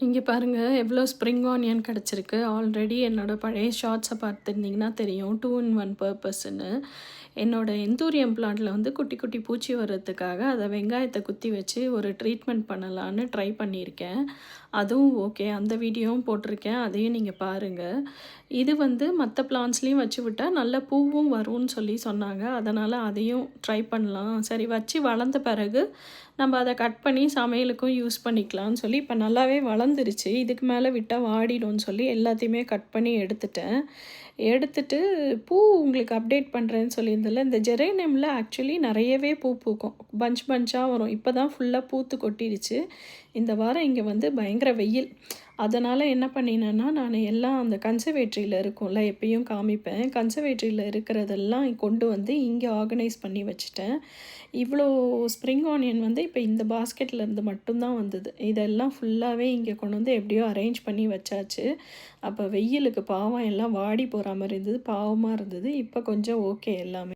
இங்கே பாருங்கள் எவ்வளோ ஸ்ப்ரிங் ஆனியன் கிடச்சிருக்கு. ஆல்ரெடி என்னோடய பழைய ஷார்ட்ஸை பார்த்துருந்தீங்கன்னா தெரியும் 2 in 1 பர்பஸ்ன்னு. என்னோடய எந்தூரியம் பிளான்ட்டில் வந்து குட்டி குட்டி பூச்சி வர்றதுக்காக அதை வெங்காயத்தை குத்தி வச்சு ஒரு ட்ரீட்மெண்ட் பண்ணலான்னு ட்ரை பண்ணியிருக்கேன். அதுவும் ஓகே, அந்த வீடியோவும் போட்டிருக்கேன், அதையும் நீங்கள் பாருங்கள். இது வந்து மற்ற பிளான்ட்ஸ்லேயும் வச்சு விட்டால் நல்ல பூவும் வரும்னு சொல்லி சொன்னாங்க. அதனால் அதையும் ட்ரை பண்ணலாம். சரி, வச்சு வளர்ந்த பிறகு நம்ம அதை கட் பண்ணி சமையலுக்கும் யூஸ் பண்ணிக்கலாம்னு சொல்லி இப்போ நல்லாவே வளர்ந்துருச்சு. இதுக்கு மேலே விட்டால் வாடிடும்னு சொல்லி எல்லாத்தையுமே கட் பண்ணி எடுத்துட்டேன். எடுத்துட்டு பூ உங்களுக்கு அப்டேட் பண்ணுறேன்னு சொல்லியிருந்தேன்ல, இந்த ஜெரேனியமில் ஆக்சுவலி நிறையவே பூ பூக்கும். பஞ்ச் பஞ்சாக வரும். இப்போ தான் ஃபுல்லாக பூத்து கொட்டிடுச்சு. இந்த வாரம் இங்கே வந்து பயங்கர வெயில். அதனால் என்ன பண்ணினேன்னா, நான் எல்லாம் அந்த கன்சர்வேட்டரியில் இருக்கும்ல, எப்பயும் காமிப்பேன். கன்சர்வேட்டரியில் இருக்கிறதெல்லாம் கொண்டு வந்து இங்கே ஆர்கனைஸ் பண்ணி வச்சுட்டேன். இவ்வளோ ஸ்ப்ரிங் ஆனியன் வந்து இப்போ இந்த பாஸ்கெட்டில் இருந்து மட்டும்தான் வந்தது. இதெல்லாம் ஃபுல்லாகவே இங்கே கொண்டு வந்து எப்படியோ அரேஞ்ச் பண்ணி வச்சாச்சு. அப்போ வெயிலுக்கு பாவம் எல்லாம் வாடி போகிற மாதிரி இருந்தது, பாவமாக இருந்தது. இப்போ கொஞ்சம் ஓகே எல்லாமே.